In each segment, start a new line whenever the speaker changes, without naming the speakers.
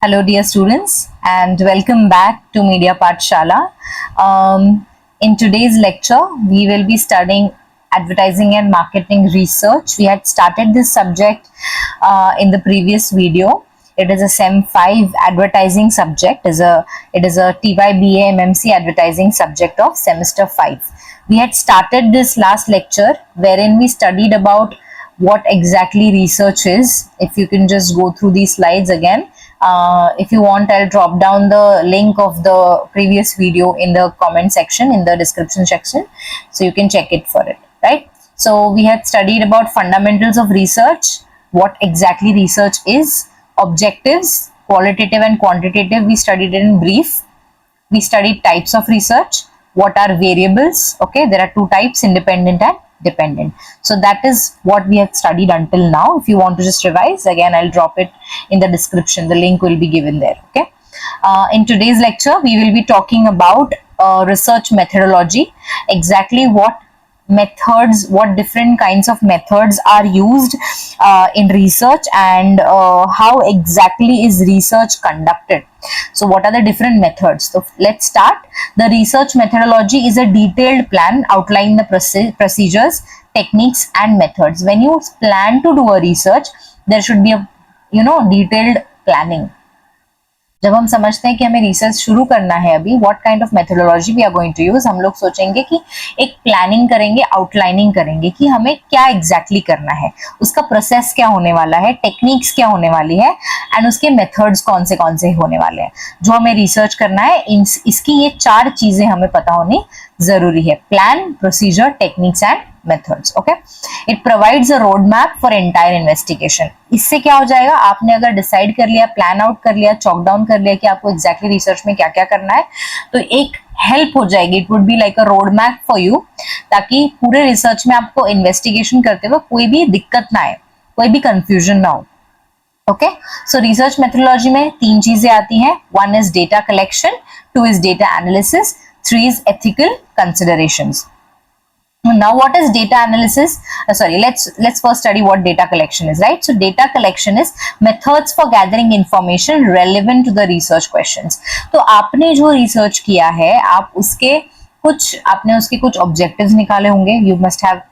Hello, dear students, and welcome back to Media Pathshala. In today's lecture, we will be studying advertising and marketing research. We had started this subject in the previous video. It is a SEM 5 advertising subject. It is a TYBA MMC advertising subject of semester 5. We had started this last lecture wherein we studied about what exactly research is. If you can just go through these slides again. If you want, I'll drop down the link of the previous video in the comment section, in the description section, so you can check it for it, right? So we had studied about fundamentals of research, what exactly research is, objectives, qualitative and quantitative, we studied it in brief. We studied types of research, what are variables, okay, there are two types, independent and dependent. So that is what we have studied until now. If you want to just revise, again I'll drop it in the description, the link will be given there, okay. In today's lecture we will be talking about research methodology, exactly what methods, what different kinds of methods are used in research, and how exactly is research conducted. So what are the different methods? So let's start. The research methodology is a detailed plan outlining the procedures, techniques and methods. When you plan to do a research, there should be a detailed planning. जब हम समझते हैं कि हमें research शुरू करना है अभी, what kind of methodology we are going to use, हम लोग सोचेंगे कि एक प्लानिंग करेंगे, आउटलाइनिंग करेंगे कि हमें क्या एग्जैक्टली करना है, उसका प्रोसेस क्या होने वाला है, टेक्निक्स क्या होने वाली है, एंड उसके मेथड्स कौन से होने वाले हैं जो हमें रिसर्च करना है। इसकी ये चार चीजें हमें पता होनी जरूरी है: plan, procedure, techniques and methods. Okay, it provides a roadmap for entire investigation. इससे क्या हो जाएगा, आपने अगर डिसाइड कर लिया, प्लान आउट कर लिया, चॉक डाउन कर लिया कि आपको एग्जैक्टली रिसर्च में क्या क्या करना है, तो एक हेल्प हो जाएगी। It would be like a road map for you, ताकि पूरे रिसर्च में आपको इन्वेस्टिगेशन करते हुए कोई भी दिक्कत ना आए, कोई भी कंफ्यूजन ना हो। ओके, सो रिसर्च मेथोडोलॉजी में तीन चीजें आती हैं। One is data collection, two is data analysis, three is ethical considerations. Now what is data analysis? Let's first study what data collection is, right? So data collection is methods for gathering information relevant to the research questions. तो आपने जो research किया है, आपने उसके कुछ objectives निकाले होंगे. You must have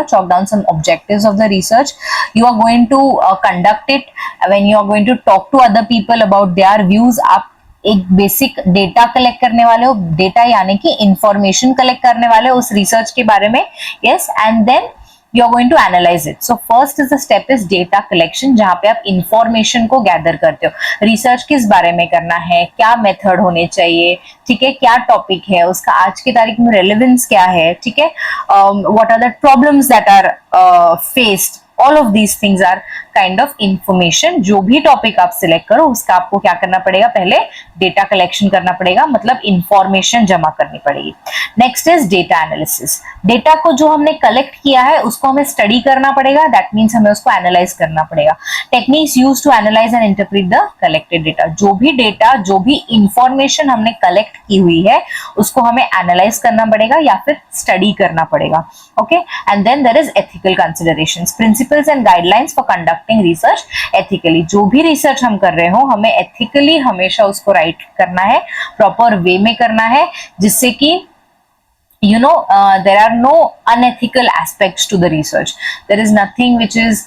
chalk down some objectives of the research. You are going to conduct it when you are going to talk to other people about their views. आप एक बेसिक डेटा कलेक्ट करने वाले हो, data यानी कि information collect करने वाले हो उस रिसर्च के बारे में, yes, and then you are going to analyse it. So first is the step is data collection, जहां पे आप इंफॉर्मेशन को गैदर करते हो. रिसर्च किस बारे में करना है, क्या मेथड होने चाहिए, ठीक है, क्या टॉपिक है, उसका आज की तारीख में रेलेवेंस क्या है, ठीक है, what are the problems that are faced. All of these things are kind of information. जो भी टॉपिक आप सिलेक्ट करो उसका आपको क्या करना पड़ेगा, पहले डेटा कलेक्शन करना पड़ेगा, मतलब इंफॉर्मेशन जमा करनी पड़ेगी. Next is data analysis. Data को जो हमने कलेक्ट किया है उसको हमें स्टडी करना पड़ेगा, दैट मीन्स हमें उसको एनालाइज करना पड़ेगा. Techniques use to analyse and interpret the collected data. जो भी डेटा, जो भी इंफॉर्मेशन हमने कलेक्ट की हुई है उसको हमें एनालाइज करना पड़ेगा या फिर स्टडी करना पड़ेगा. Okay, and then there is ethical considerations, principles and guidelines for conducting research ethically. जो भी रिसर्च हम कर रहे हो हमें एथिकली हमेशा उसको राइट करना है, प्रॉपर वे में करना है, जिससे कि there are no unethical aspects to the research. There is nothing which is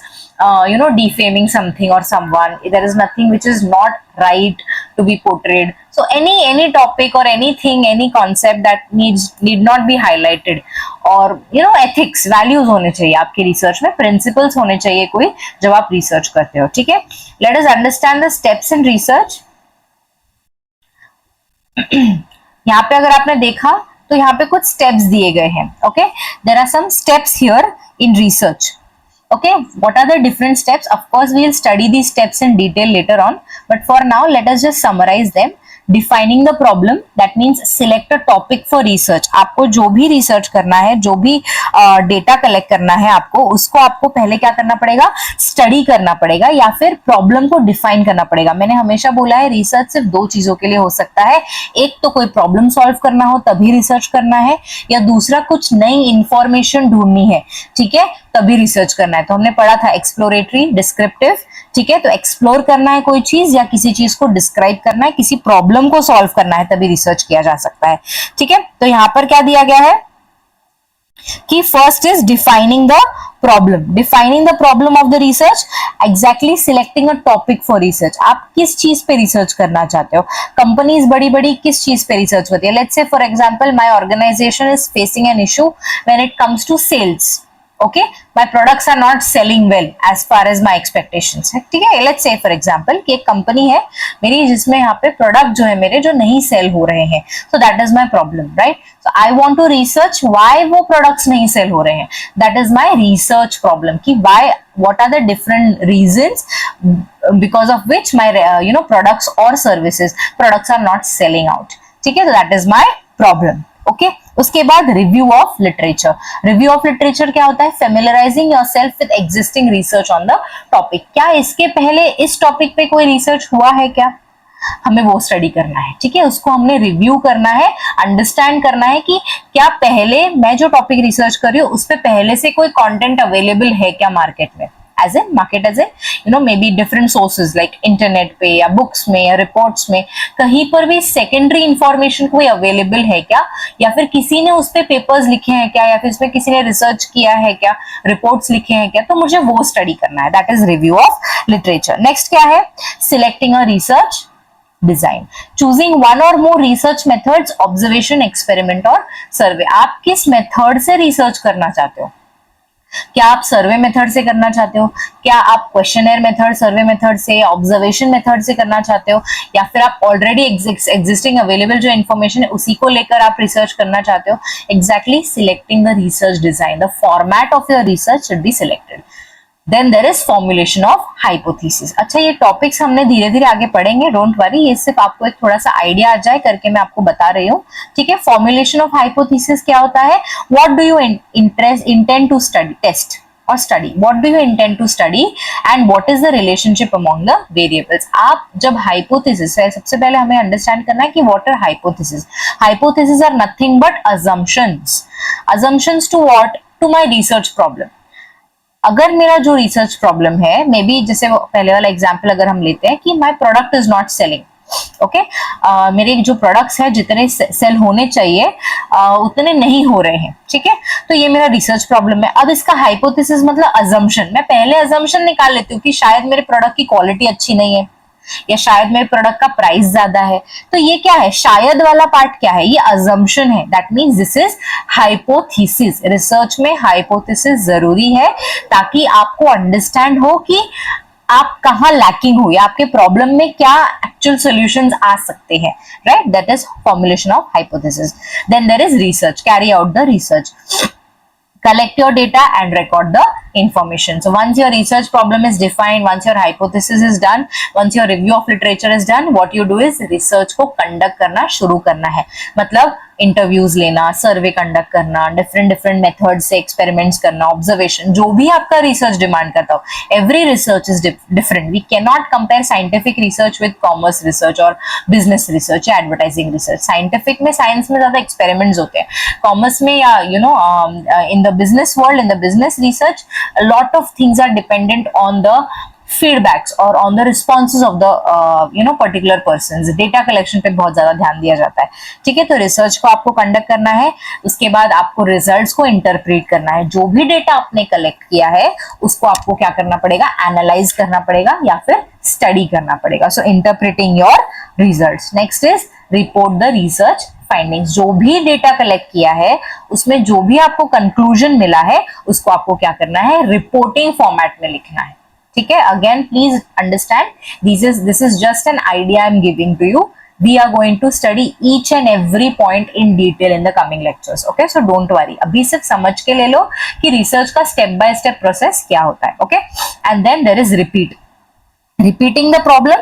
defaming something or someone. There is nothing which is not right to be portrayed. So any topic or anything, any concept that need not be highlighted. और ethics, values होने चाहिए आपके research में, principles होने चाहिए कोई जब आप रिसर्च करते हो, ठीक है. Let us understand the steps in research. यहाँ पे अगर आपने देखा तो यहाँ पे कुछ स्टेप्स दिए गए हैं. Okay, there are some steps here in research. Okay, what are the different steps? Of course we will study these steps in detail later on, but for now let us just summarize them. Defining the problem, that means select a topic for research. आपको जो भी research करना है, जो भी data collect करना है उसको आपको पहले क्या करना पड़ेगा, स्टडी करना पड़ेगा या फिर प्रॉब्लम को डिफाइन करना पड़ेगा. मैंने हमेशा बोला है रिसर्च सिर्फ दो चीजों के लिए हो सकता है, एक तो कोई प्रॉब्लम सॉल्व करना हो तभी रिसर्च करना है, या दूसरा कुछ नई इंफॉर्मेशन ढूंढनी है, ठीक है, तभी रिसर्च करना है। तो हमने पढ़ा था एक्सप्लोरेटरी, डिस्क्रिप्टिव, ठीक है। तो एक्सप्लोर करना है कोई चीज या किसी चीज को डिस्क्राइब करना है, किसी प्रॉब्लम को सॉल्व करना है, तभी रिसर्च किया जा सकता है, ठीक है। तो यहां पर क्या दिया गया है कि first is defining the problem of the research, exactly selecting a topic for research. आप किस चीज पे रिसर्च करना चाहते हो। कंपनीज बड़ी बड़ी किस चीज पे रिसर्च करती है। Let's say for example my organisation is facing an issue when it comes to sales, okay, my products are not selling well as far as my expectations है, ठीक है। let's say for example कि एक company है मेरी जिसमें यहाँ पे प्रोडक्ट जो है मेरे जो नहीं सेल हो रहे हैं, so that is my problem, right? so I want to research why वो प्रोडक्ट्स नहीं सेल हो रहे हैं, that is my research problem कि why, what are the different reasons because of which my products or services products are not selling out, ठीक है। so that is my problem, okay। उसके बाद review of literature. Review of literature क्या होता है, familiarising yourself with existing research on the topic. क्या इसके पहले इस टॉपिक पे कोई रिसर्च हुआ है क्या, हमें वो स्टडी करना है, ठीक है। उसको हमने रिव्यू करना है, अंडरस्टैंड करना है कि क्या पहले मैं जो टॉपिक रिसर्च कर रही हूँ उस पे पहले से कोई कंटेंट अवेलेबल है क्या मार्केट में, as an market, as a may be different sources like internet पे या बुक्स में या रिपोर्ट्स में, कहीं पर भी सेकेंडरी इंफॉर्मेशन कोई अवेलेबल है क्या, या फिर किसी ने उस पे पेपर्स लिखे हैं क्या, या फिर इसमें किसी ने रिसर्च किया है क्या, रिपोर्ट्स लिखे हैं क्या, तो मुझे वो स्टडी करना है, that is review of literature. Next क्या है, selecting a research design, choosing one और more research methods, observation, experiment और सर्वे। आप किस मेथड से रिसर्च करना चाहते हो, क्या आप सर्वे मेथड से करना चाहते हो, क्या आप क्वेश्चनर मेथड, सर्वे मेथड से, ऑब्जर्वेशन मेथड से करना चाहते हो, या फिर आप ऑलरेडी एग्जिस्टिंग अवेलेबल जो इन्फॉर्मेशन है उसी को लेकर आप रिसर्च करना चाहते हो। Exactly selecting the research design, the format of your research should be selected. Then there is formulation of hypothesis. अच्छा, ये टॉपिक्स हमने धीरे धीरे आगे पढ़ेंगे, डोंट वरी, ये सिर्फ आपको एक थोड़ा सा आइडिया आ जाए करके मैं आपको बता रही हूँ, ठीक है। फॉर्मुलेशन ऑफ हाइपोथेसिस क्या होता है, what do you intend to study, test और study, what do you intend to study and what is the relationship among the variables. आप जब हाइपोथेसिस है, सबसे पहले हमें अंडरस्टैंड करना है कि what are hypothesis. Hypothesis are nothing but assumptions to what, to my research problem. अगर मेरा जो रिसर्च प्रॉब्लम है, मे बी जैसे पहले वाला एग्जांपल अगर हम लेते हैं कि my product is not selling, okay, मेरे जो प्रोडक्ट्स है जितने सेल होने चाहिए उतने नहीं हो रहे हैं, ठीक है। तो ये मेरा रिसर्च प्रॉब्लम है। अब इसका हाइपोथेसिस मतलब अजम्पशन, मैं पहले अजम्पशन निकाल लेती हूँ कि शायद मेरे प्रोडक्ट की क्वालिटी अच्छी नहीं है, या शायद मेरे प्रोडक्ट का प्राइस ज्यादा है। तो ये क्या है, शायद वाला पार्ट क्या है, ये अजम्पशन है, that means this is hypothesis. Research में हाइपोथेसिस जरूरी है ताकि आपको अंडरस्टैंड हो कि आप कहाँ लैकिंग हो या आपके प्रॉब्लम में क्या एक्चुअल सॉल्यूशंस आ सकते हैं, right, that is formulation of hypothesis. Then there is research, carry out the research, collect your data and record the information. So once your research problem is defined, once your hypothesis is done, once your review of literature is done, what you do is research को conduct करना शुरू करना है। मतलब interviews लेना, survey conduct करना, different method से experiments करना, ऑब्जर्वेशन, जो भी आपका रिसर्च डिमांड करता हो। Every research is different, we can not compare scientific research with commerce research और बिजनेस रिसर्च या एडवर्टाइजिंग रिसर्च। साइंटिफिक में, साइंस में ज्यादा एक्सपेरिमेंट्स होते हैं, कॉमर्स में या in the business world, in the business research, lot of things are dependent on the feedbacks और on the responses of the particular persons. Data collection पे बहुत ज्यादा ध्यान दिया जाता है, ठीक है। तो रिसर्च को आपको कंडक्ट करना है, उसके बाद आपको रिजल्ट्स को इंटरप्रेट करना है। जो भी डेटा आपने कलेक्ट किया है उसको आपको क्या करना पड़ेगा, एनालाइज करना पड़ेगा या फिर स्टडी करना पड़ेगा। So interpreting your results. Next is report the research findings. जो भी डेटा कलेक्ट किया है उसमें जो भी आपको कंक्लूजन मिला है उसको आपको क्या करना है, रिपोर्टिंग फॉर्मेट में लिखना है, ठीक है। Again please understand, this is just an idea I'm giving to you. We are going to study each and every point in detail in the coming lectures. Okay, so don't worry. अभी सिर्फ समझ के ले लो कि research का step by step process क्या होता है, okay? And then there is repeating the problem,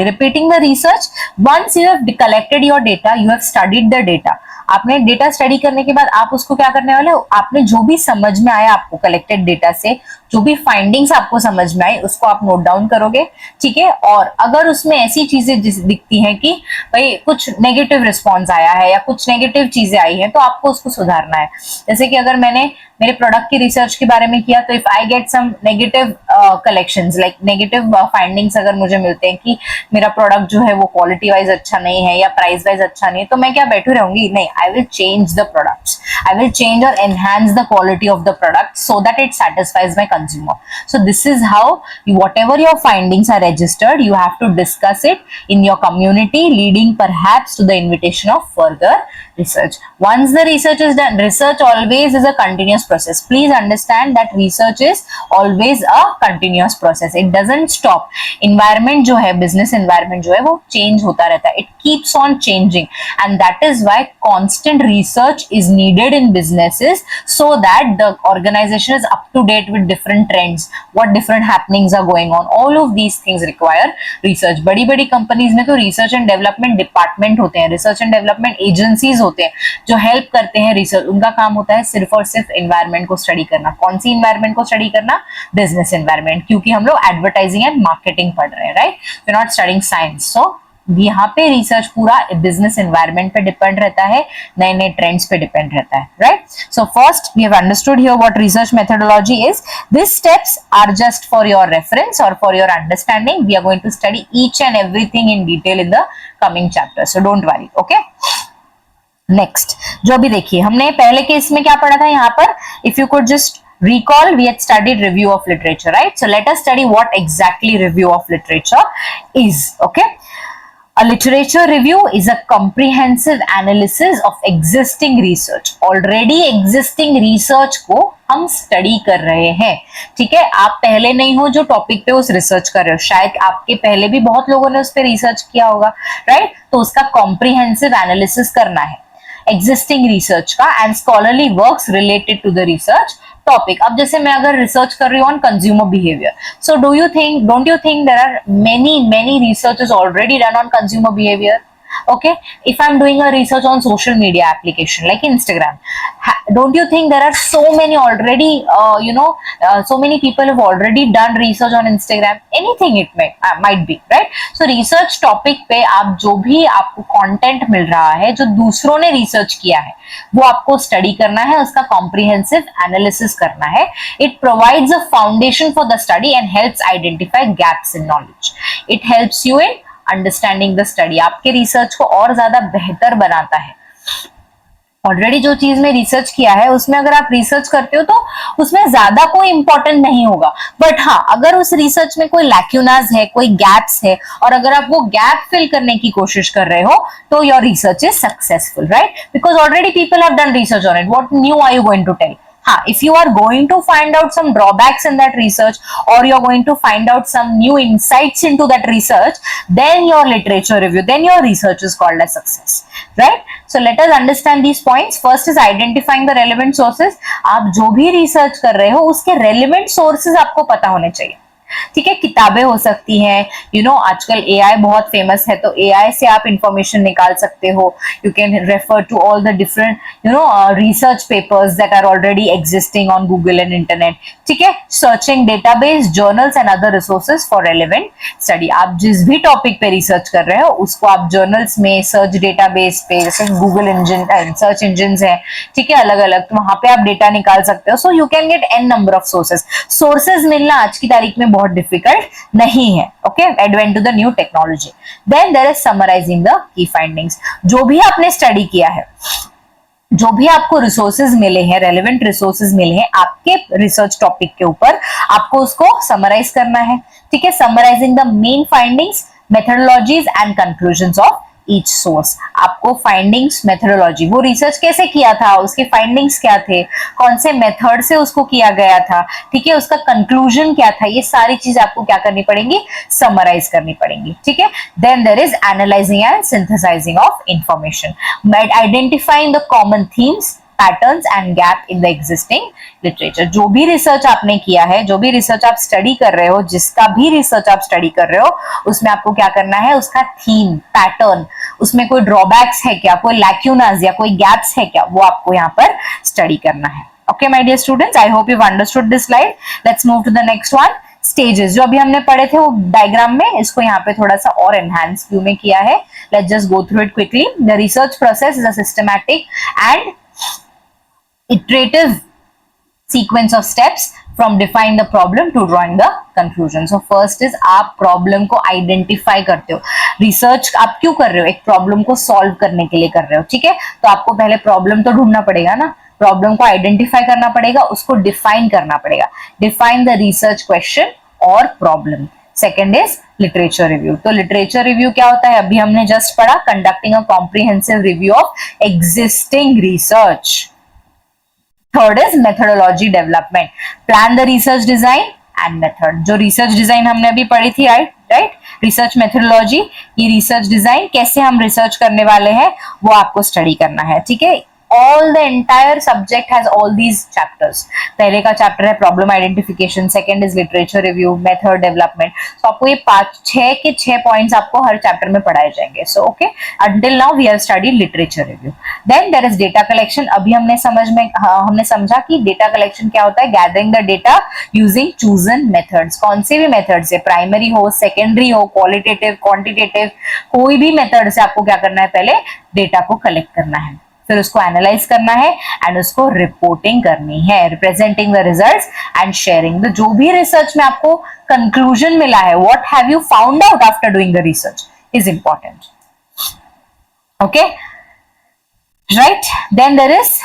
repeating the research. Once you have collected your data, you have studied the data. आपने डेटा स्टडी करने के बाद आप उसको क्या करने वाले हो, आपने जो भी समझ में आया आपको कलेक्टेड डेटा से, जो भी फाइंडिंग्स आपको समझ में आई उसको आप नोट डाउन करोगे, ठीक है। और अगर उसमें ऐसी चीजें दिखती हैं कि भाई कुछ नेगेटिव रिस्पॉन्स आया है या कुछ नेगेटिव चीजें आई हैं, तो आपको उसको सुधारना है। जैसे कि अगर मैंने मेरे प्रोडक्ट की रिसर्च के बारे में किया, तो if I get some negative collections like negative findings अगर मुझे मिलते हैं कि मेरा प्रोडक्ट जो है वो क्वालिटी वाइज अच्छा नहीं है या प्राइस वाइज अच्छा नहीं है, तो मैं क्या बैठे रहूंगी? नहीं, I will change the products, I will change और enhance the quality of the product so that it satisfies my consumer. So this is how whatever your findings are registered, you have to discuss it in your community, leading perhaps to the invitation of further research. Once the research is done, research always is a continuous process. Please understand that research is always a continuous process. It doesn't stop. Environment जो है, business environment जो है वो change होता रहता है. It keeps on changing, and that is why constant research is needed in businesses so that the organization is up to date with different trends, what different happenings are going on. All of these things require research. बड़ी बड़ी companies में तो research and development department होते हैं, research and development agencies होते हैं जो help करते हैं रिसर्च। उनका काम होता है सिर्फ और सिर्फ एनवायरनमेंट को स्टडी करना। कौन सी एनवायरनमेंट को स्टडी करना? बिजनेस एनवायरनमेंट, क्योंकि हम लोग एडवर्टाइजिंग एंड मार्केटिंग पढ़ रहे हैं, right? We not studying science. So यहाँ पे रिसर्च पूरा बिजनेस एनवायरनमेंट पे डिपेंड रहता है, नए नए ट्रेंड्स पे डिपेंड रहता है, right? So first we have understood here what research methodology is. This steps are just for your reference और for your understanding. We are going to study each and everything in detail in the coming chapter, so don't worry, okay? Next जो भी देखिए, हमने पहले case में क्या पढ़ा था यहाँ पर, if you could just recall, we had studied review of literature, right? So let us study what exactly review of literature is, okay? A literature review is a comprehensive analysis of existing research. Already existing research को हम study कर रहे हैं, ठीक है? आप पहले नहीं हो जो टॉपिक पे उस रिसर्च कर रहे हो, शायद आपके पहले भी बहुत लोगों ने उस पर रिसर्च किया होगा, राइट? तो उसका कॉम्प्रिहेंसिव एनालिसिस करना है एग्जिस्टिंग रिसर्च का and scholarly works related to the research topic. अब जैसे मैं अगर रिसर्च कर रही हूँ on consumer behaviour, so don't you think there are many researches already done on consumer behaviour? Okay, if I'm doing a research on social media application like Instagram, don't you think there are so many already so many people have already done research on Instagram? Anything it might be, right? So research topic पे आप जो भी आपको content मिल रहा है जो दूसरों ने research किया है वो आपको study करना है, उसका comprehensive analysis करना है. It provides a foundation for the study and helps identify gaps in knowledge. It helps you in understanding the study, आपके रिसर्च को और ज्यादा बेहतर बनाता है. ऑलरेडी जो चीज में रिसर्च किया है उसमें अगर आप रिसर्च करते हो तो उसमें ज्यादा कोई इंपॉर्टेंट नहीं होगा, बट हाँ अगर उस रिसर्च में कोई लैक्यूनाज है, कोई गैप्स है और अगर आप वो गैप फिल करने की कोशिश कर रहे हो तो your research is successful, right? Because already people have done research on it. What new are you going to tell? If you are going to find out some drawbacks in that research or you're going to find out some new insights into that research, then your literature review, then your research is called as success, right? So let us understand these points. First is identifying the relevant sources. आप जो भी research कर रहे हो उसके relevant sources आपको पता होने चाहिए, ठीक है? किताबें हो सकती हैं, आजकल AI बहुत फेमस है तो AI से आप इंफॉर्मेशन निकाल सकते हो. You can refer to all the different research papers that are already existing on Google and internet, ठीक है? Searching database, journals and other resources for relevant study. आप जिस भी टॉपिक पे रिसर्च कर रहे हो उसको आप जर्नल्स में, सर्च डेटाबेस पे, जैसे गूगल इंजन सर्च इंजिन है, ठीक है, अलग अलग, तो वहां पे आप डेटा निकाल सकते हो. So you can get n number of sources मिलना आज की तारीख में बहुत डिफिकल्ट नहीं है, okay? Advent to the new technology. Then there is summarising the key findings. जो भी आपने स्टडी किया है, जो भी आपको रिसोर्सेज मिले हैं, रेलेवेंट रिसोर्सेज मिले हैं आपके रिसर्च टॉपिक के ऊपर, आपको उसको समराइज करना है, ठीक है? Summarising the main findings, methodologies and conclusions of each source. आपको फाइंडिंग्स, मेथोडोलॉजी, वो रिसर्च कैसे किया था, उसके फाइंडिंग्स क्या थे, कौन से मेथड से उसको किया गया था, ठीक है, उसका कंक्लूजन क्या था, ये सारी चीज आपको क्या करनी पड़ेंगी? समराइज करनी पड़ेंगी, ठीक है? Then there is analysing and synthesising of information, identifying the common themes, patterns and gap in the existing literature. जो भी रिसर्च आपने किया है, जो भी रिसर्च आप स्टडी कर रहे हो, जिसका भी रिसर्च आप स्टडी कर रहे हो, उसमें आपको क्या करना है? उसका थीम, पैटर्न, उसमें कोई ड्रॉबैक्स है क्या, कोई लैक्यूनाज या कोई गैप्स है क्या, वो आपको यहाँ पर स्टडी करना है, Okay, my dear students, I hope you've understood this slide. Let's move to the next one. Stages जो अभी हमने पढ़े थे वो डायग्राम में, इसको यहाँ पे थोड़ा सा और एनहांस व्यू में किया है. Let's just go through it quickly. The research process is a systematic and iterative sequence of steps from defining the problem to drawing the conclusion. So first is आप problem को identify करते हो. Research आप क्यों कर रहे हो? एक problem को solve करने के लिए कर रहे हो, ठीक है? तो आपको पहले problem तो ढूंढना पड़ेगा ना, प्रॉब्लम को आइडेंटिफाई करना पड़ेगा, उसको डिफाइन करना पड़ेगा. डिफाइन द रिसर्च क्वेश्चन और problem. Second is literature review. तो लिटरेचर रिव्यू क्या होता है? अभी हमने जस्ट पढ़ा, conducting a comprehensive review of existing research. Third is methodology development. Plan the research design and method. जो रिसर्च डिजाइन हमने अभी पढ़ी थी, राइट, रिसर्च मेथोडोलॉजी, ये रिसर्च डिजाइन कैसे हम रिसर्च करने वाले हैं वो आपको स्टडी करना है, ठीक है? All the entire subject has all these chapters. पहले का चैप्टर है problem identification, second is literature review, method development. तो आपको ये 6 के 6 पॉइंट्स आपको हर चैप्टर में पढ़ाए जाएंगे. So okay, until now we have studied literature review. Then there is data collection. अभी हमने हमने समझा कि डेटा कलेक्शन क्या होता है. Gathering the data using chosen methods. कौन से भी मेथड से, प्राइमरी हो, सेकेंडरी हो, क्वालिटेटिव, क्वांटिटेटिव, कोई भी मेथड से आपको क्या करना है, पहले डेटा को कलेक्ट करना है, फिर उसको एनालाइज करना है एंड उसको रिपोर्टिंग करनी है, representing the results and sharing the. जो भी रिसर्च में आपको कंक्लूजन मिला है, what have you found out after doing the research is important. Okay, right. Then there is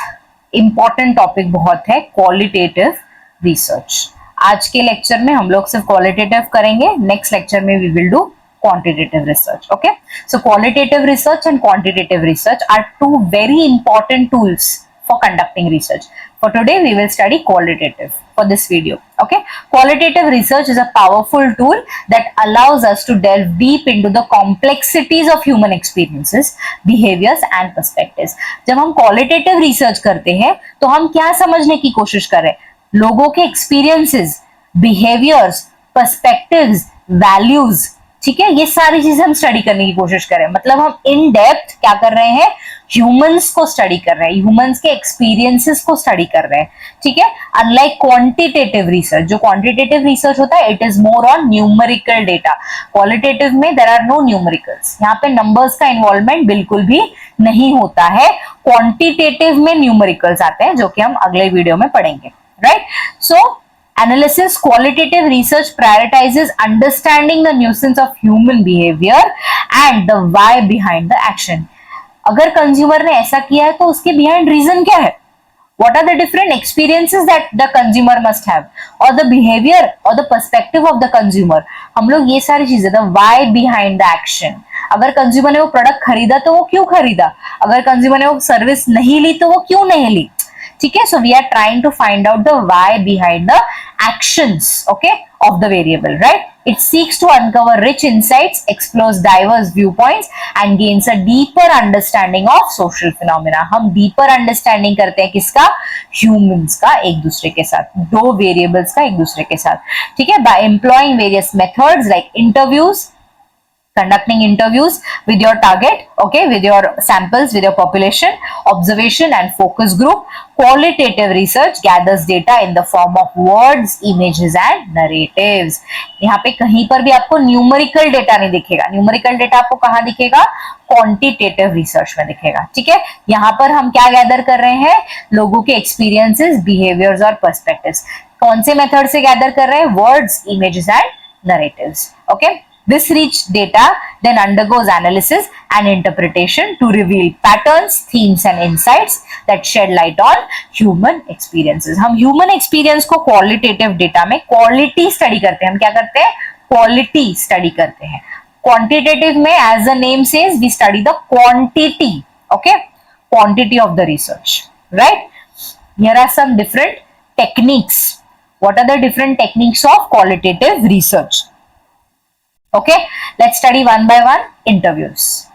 important topic बहुत है, क्वालिटेटिव रिसर्च. आज के लेक्चर में हम लोग सिर्फ क्वालिटेटिव करेंगे, नेक्स्ट लेक्चर में we will do quantitative research. Okay, so qualitative research and quantitative research are two very important tools for conducting research. For today we will study qualitative for this video. Okay, qualitative research is a powerful tool that allows us to delve deep into the complexities of human experiences, behaviors and perspectives. जब हम qualitative research करते हैं तो हम क्या समझने की कोशिश कर रहे हैं? लोगों के experiences, behaviors, perspectives, values, ठीक है, ये सारी चीजें हम स्टडी करने की कोशिश कर रहे हैं. मतलब हम इन डेप्थ क्या कर रहे हैं, ह्यूमंस को स्टडी कर रहे हैं, ह्यूमंस के एक्सपीरियंसेस को स्टडी कर रहे हैं, ठीक है. अनलाइक क्वांटिटेटिव रिसर्च, जो क्वांटिटेटिव रिसर्च होता है, it is more on numerical data. Qualitative में देयर आर नो न्यूमेरिकल्स, यहाँ पे नंबर्स का इन्वॉल्वमेंट बिल्कुल भी नहीं होता है. क्वांटिटेटिव में न्यूमेरिकल्स आते हैं, जो कि हम अगले वीडियो में पढ़ेंगे, right. So analysis, qualitative research prioritizes understanding the nuisance of human behavior and the why behind the action. अगर कंज्यूमर ने ऐसा किया है तो उसके बिहाइंड रीजन क्या है? What are the different experiences that the consumer must have, or the behavior or the perspective of the consumer. हम लोग ये सारी चीजें, the why behind the action. अगर कंज्यूमर ने वो प्रोडक्ट खरीदा तो वो क्यों खरीदा, अगर कंज्यूमर ने वो सर्विस नहीं ली तो वो क्यों नहीं ली, ठीक है. So we are trying to find out the why behind the actions, okay, of the variable, right. It seeks to uncover rich insights, explores diverse viewpoints and gains a deeper understanding of social phenomena. हम deeper understanding करते हैं किसका? Humans का एक दूसरे के साथ, दो variables का एक दूसरे के साथ, ठीक है. By employing various methods like interviews, conducting interviews with your target, okay, with your samples, with your population, observation and focus group. Qualitative research gathers data in the form of words, images and narratives. यहाँ पे कहीं पर भी आपको numerical data नहीं दिखेगा. Numerical data आपको कहाँ दिखेगा? क्वांटिटेटिव रिसर्च में दिखेगा, ठीक है. यहाँ पर हम क्या गैदर कर रहे हैं? लोगों के एक्सपीरियंसेस, बिहेवियर्स और पर्सपेक्टिव्स. कौन से मेथड से गैदर कर रहे हैं? Words, images and narratives. Okay, this rich data then undergoes analysis and interpretation to reveal patterns, themes and insights that shed light on human experiences. हम human experience को qualitative data में quality study करते हैं. हम क्या करते हैं? Quality study करते हैं. Quantitative में, as the name says, we study the quantity, okay, quantity of the research, right. Here are some different techniques. What are the different techniques of qualitative research? Okay, let's study one by one. Interviews.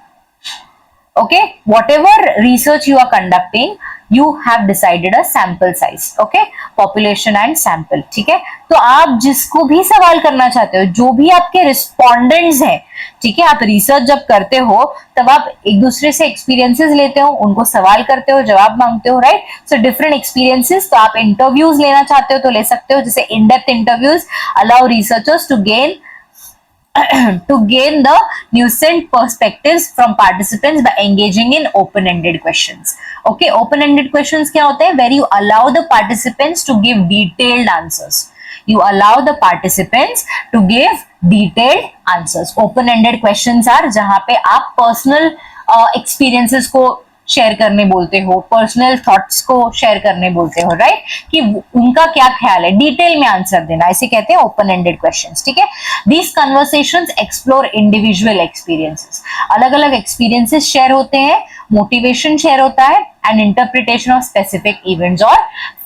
Okay, whatever research you are conducting, you have decided a sample size, okay, population and sample, ठीक है। तो आप जिसको भी सवाल करना चाहते हो, जो भी आपके रिस्पोंडेंट्स हैं, ठीक है, आप रिसर्च जब करते हो तब आप एक दूसरे से एक्सपीरियंसेस लेते हो, उनको सवाल करते हो, जवाब मांगते हो, राइट। सो डिफरेंट एक्सपीरियंसेस, तो आप इंटरव्यूज लेना चाहते हो तो ले सकते हो, जैसे in depth interviews allow researchers to gain the nuanced perspectives from participants by engaging in open-ended questions. Okay, open-ended questions क्या होते हैं? Where you allow the participants to give detailed answers. You allow the participants to give detailed answers. Open-ended questions are जहां पे आप personal experiences को share करने बोलते हो, पर्सनल थॉट्स को शेयर करने बोलते हो, राइट, कि उनका क्या ख्याल है, डिटेल में आंसर देना, ऐसे कहते हैं ओपन एंडेड क्वेश्चंस, ठीक है। These conversations explore individual experiences, अलग अलग एक्सपीरियंसेस शेयर होते हैं, मोटिवेशन शेयर होता है and interpretation of specific events और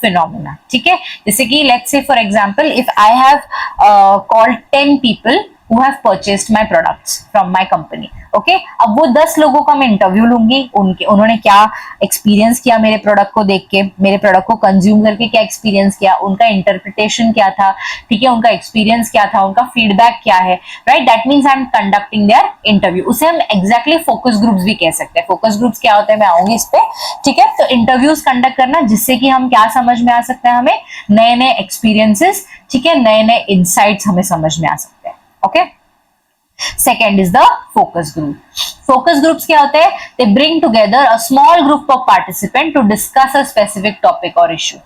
फिनोमेना, ठीक है। जैसे कि let's say for example if I have called 10 people who have purchased my products from my company, okay, अब वो 10 लोगों का मैं इंटरव्यू लूंगी, उन्होंने क्या एक्सपीरियंस किया मेरे प्रोडक्ट को देख के, मेरे प्रोडक्ट को कंज्यूम करके क्या एक्सपीरियंस किया, उनका इंटरप्रिटेशन क्या था, ठीक है, उनका एक्सपीरियंस क्या था, उनका फीडबैक क्या है, right. That means I am conducting their interview. उसे हम एग्जैक्टली फोकस ग्रुप्स भी कह सकते हैं। फोकस ग्रुप्स क्या होते हैं, मैं आऊंगी इस पे, ठीक है। तो इंटरव्यूज कंडक्ट करना जिससे कि हम क्या समझ में आ सकते हैं, हमें नए नए एक्सपीरियंसेस, ठीक है, नए नए इंसाइट्स हमें समझ में आ सकते हैं, okay. Second is the focus group. Focus groups क्या होते हैं? They bring together a small group of participants to discuss a specific topic or issue.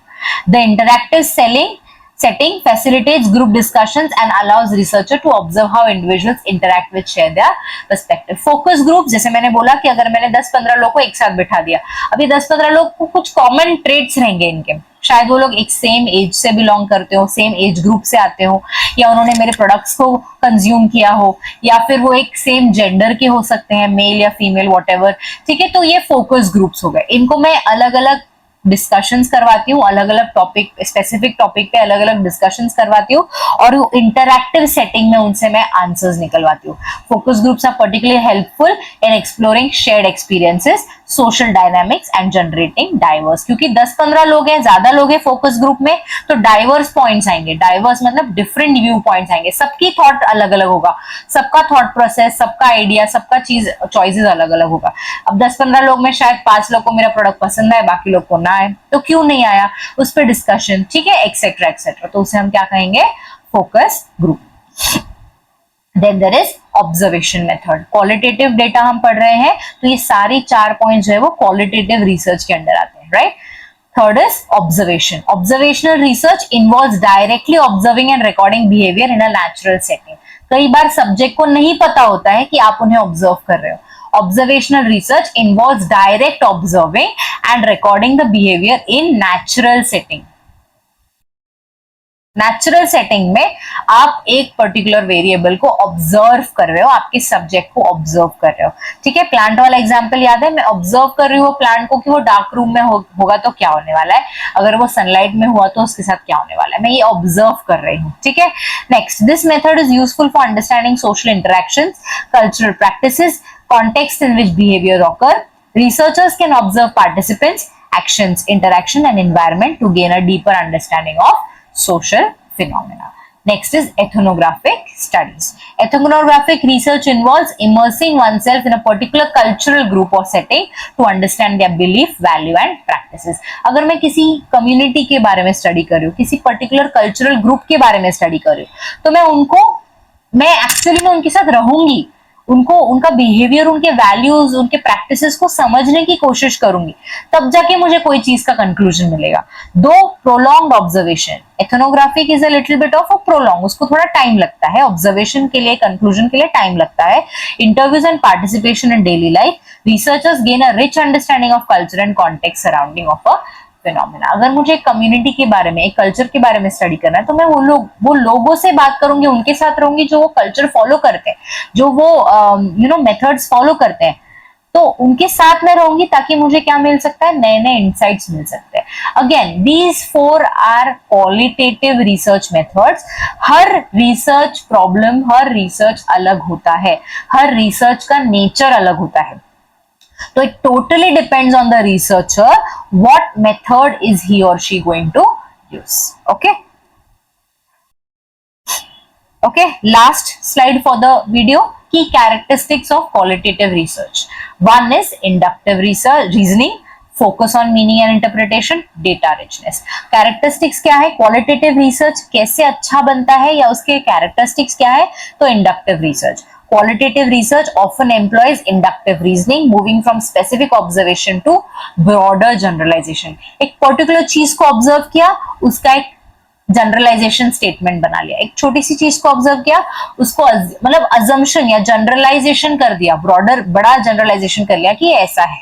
The interactive setting facilitates group discussions and allows researcher to observe how individuals interact with share their perspective. Focus group जैसे मैंने बोला कि अगर मैंने 10-15 लोग को एक साथ बिठा दिया, अभी 10-15 लोग को कुछ कॉमन ट्रेड्स रहेंगे इनके, शायद वो लोग एक सेम एज से बिलोंग करते हो, सेम एज ग्रुप से आते हो, या उन्होंने मेरे प्रोडक्ट्स को कंज्यूम किया हो, या फिर वो एक सेम जेंडर के हो सकते हैं, मेल या फीमेल व्हाटएवर, ठीक है। तो ये फोकस ग्रुप्स हो गए। इनको मैं अलग अलग डिस्कशंस करवाती हूँ, अलग अलग टॉपिक, स्पेसिफिक टॉपिक पे अलग अलग डिस्कशंस करवाती हूँ और इंटरैक्टिव सेटिंग में उनसे मैं आंसर्स निकलवाती हूँ। Focus groups are particularly helpful in exploring shared experiences, social dynamics and generating diverse, क्योंकि 10-15 लोग हैं, ज्यादा लोग हैं फोकस ग्रुप में, तो डाइवर्स पॉइंट्स आएंगे। डाइवर्स मतलब डिफरेंट व्यू पॉइंट्स आएंगे, सबकी थॉट अलग अलग होगा, सबका थॉट प्रोसेस, सबका आइडिया, सबका चीज चॉइसेस अलग अलग होगा। अब 10-15 लोग में शायद 5 लोग को मेरा प्रोडक्ट पसंद आए, बाकी लोग को ना आए, तो क्यों नहीं आया, उस पर डिस्कशन, ठीक है, एक्सेट्रा एक्सेट्रा। तो उसे हम क्या कहेंगे, focus group. Then there is observation method. Qualitative data हम पढ़ रहे हैं, तो ये सारी 4 पॉइंट जो है वो क्वालिटेटिव रिसर्च के अंडर आते हैं, right. Third is observation. Observational research involves directly observing and recording behaviour in a natural setting. कई बार सब्जेक्ट को नहीं पता होता है कि आप उन्हें ऑब्जर्व कर रहे हो. Observational research involves direct observing and recording the behavior in natural setting. Natural setting में आप एक पर्टिकुलर वेरिएबल को ऑब्जर्व कर रहे हो, आपके सब्जेक्ट को ऑब्जर्व कर रहे हो, ठीक है. प्लांट वाला एग्जांपल याद है, मैं ऑब्जर्व कर रही हूँ प्लांट को कि वो डार्क रूम में होगा तो क्या होने वाला है, अगर वो सनलाइट में हुआ तो उसके साथ क्या होने वाला है, मैं ये ऑब्जर्व कर रही हूँ, ठीक है. Next, this method is useful for understanding social interactions, cultural practices, context in which behavior occur. Researchers can observe participants, actions, interaction and environment to gain a deeper understanding of social phenomena. Next is ethnographic studies. Ethnographic research involves immersing oneself in a particular cultural group or setting to understand their belief, value and practices. अगर मैं किसी community के बारे में study कर रही हूँ, किसी particular cultural group के बारे में study कर रही हूँ, तो मैं actually उनके साथ रहूंगी, उनको, उनका बिहेवियर, उनके वैल्यूज, उनके प्रैक्टिसेस को समझने की कोशिश करूंगी, तब जाके मुझे कोई चीज का कंक्लूजन मिलेगा. दो prolonged observation, ethnographic is a little bit of a prolong, उसको थोड़ा टाइम लगता है, ऑब्जर्वेशन के लिए, कंक्लूजन के लिए टाइम लगता है. Interviews and participation in daily life, researchers gain a rich understanding of culture and context surrounding of a phenomena. अगर मुझे कम्युनिटी के बारे में, एक कल्चर के बारे में स्टडी करना है, तो मैं वो लोगों से बात करूंगी, उनके साथ रहूंगी जो वो कल्चर फॉलो करते हैं, जो वो मेथड्स फॉलो करते हैं, तो उनके साथ में रहूंगी ताकि मुझे क्या मिल सकता है, नए नए इंसाइट्स मिल सकते हैं. Again these 4 are qualitative research methods. हर रिसर्च प्रॉब्लम, हर रिसर्च अलग होता है, हर रिसर्च का नेचर अलग होता है. तो it totally depends on the researcher what method is he or she going to use. Okay, last slide for the video. Key characteristics of qualitative research. One is inductive research, reasoning, focus on meaning and interpretation, data richness. Characteristics क्या है? Qualitative research कैसे अच्छा बनता है या उसके characteristics क्या है? तो inductive research. Qualitative research often employs inductive reasoning, moving from specific observation to broader generalization. एक particular चीज को observe किया, उसका एक जनरलाइजेशन स्टेटमेंट बना लिया. एक छोटी सी चीज को ऑब्जर्व किया, उसको मतलब अजम्पशन या जनरलाइजेशन कर दिया, ब्रॉडर बड़ा जनरलाइजेशन कर लिया कि ये ऐसा है.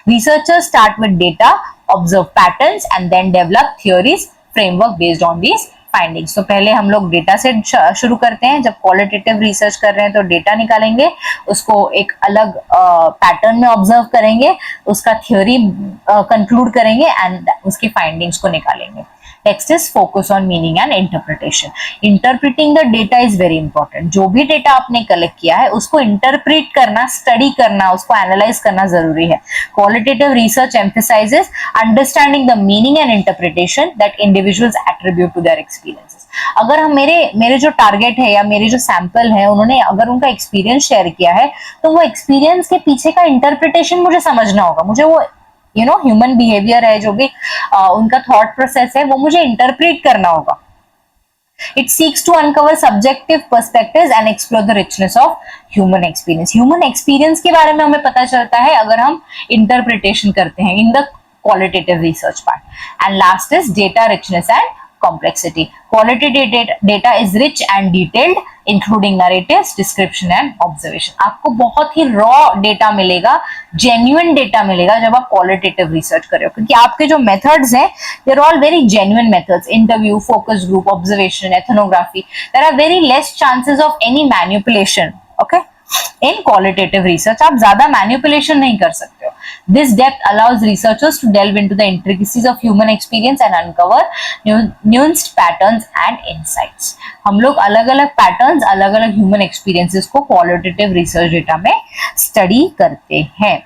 Researchers start with data, observe patterns and then develop theories framework based on these findings. तो पहले हम लोग डेटा से शुरू करते हैं. जब क्वालिटेटिव रिसर्च कर रहे हैं तो डेटा निकालेंगे, उसको एक अलग पैटर्न में ऑब्जर्व करेंगे, उसका थ्योरी कंक्लूड करेंगे एंड उसकी फाइंडिंग्स को निकालेंगे. Next is focus on meaning and interpretation. Interpreting the data is very important. जो भी डेटा आपने कलेक्ट किया है उसको इंटरप्रेट करना, स्टडी करना, उसको एनालाइज करना जरूरी है. Qualitative research emphasizes understanding the meaning and interpretation that individuals attribute to their experiences. अगर हम मेरे जो टारगेट है या मेरे जो सैंपल है, उन्होंने अगर उनका एक्सपीरियंस शेयर किया है तो वो एक्सपीरियंस के पीछे का इंटरप्रिटेशन मुझे समझना होगा. मुझे वो ह्यूमन बिहेवियर है, जो भी उनका थॉट प्रोसेस है, वो मुझे इंटरप्रेट करना होगा. It seeks to uncover subjective perspectives and explore the richness of human experience. Human experience के बारे में हमें पता चलता है अगर हम इंटरप्रिटेशन करते हैं in the qualitative research part. And last is data richness and complexity. Qualitative data is rich and detailed, including narratives, description and observation. आपको बहुत ही raw data मिलेगा, genuine data मिलेगा जब आप qualitative research कर रहे हो, क्योंकि आपके जो methods हैं, they're all very genuine methods. Interview, focus group, observation, ethnography. There are very less chances of any manipulation. Okay? In qualitative research आप ज्यादा manipulation नहीं कर सकते हो. This depth allows researchers to delve into the intricacies of human experience and uncover nuanced patterns and insights. हम लोग अलग-अलग patterns, अलग-अलग human experiences को qualitative research data में study करते हैं.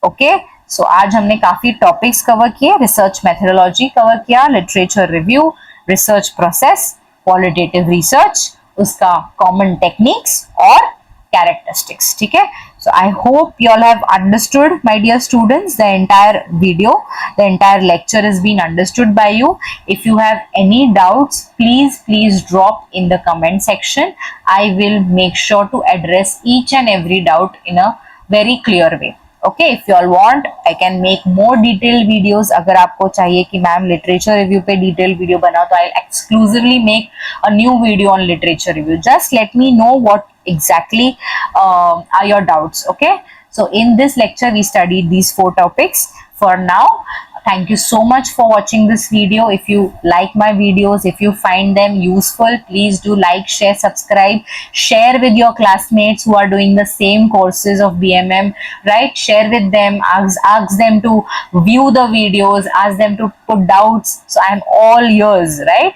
Okay? So आज हमने काफी topics cover किए. Research methodology cover किया, literature review, research process, qualitative research, उसका common techniques और characteristics. ठीक है? So I hope you all have understood, my dear students, the entire video, the entire lecture has been understood by you. If you have any doubts, please drop in the comment section. I will make sure to address each and every doubt in a very clear way. Okay, if you all want, I can make more detailed videos. अगर आपको चाहिए कि ma'am literature review पे detailed video बनाओ तो I'll exclusively make a new video on literature review. Just let me know what exactly are your doubts. Okay, so in this lecture we studied these 4 topics. For now, thank you so much for watching this video. If you like my videos, if you find them useful, please do like, share, subscribe, share with your classmates who are doing the same courses of BMM, right? Share with them, ask them to view the videos, ask them to put doubts. So I'm all yours, right?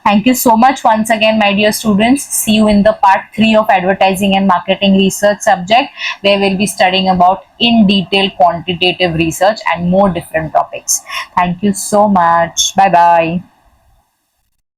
Thank you so much once again, my dear students. See you in the part 3 of advertising and marketing research subject, where we'll be studying about in detail quantitative research and more different topics. Thank you so much. Bye bye.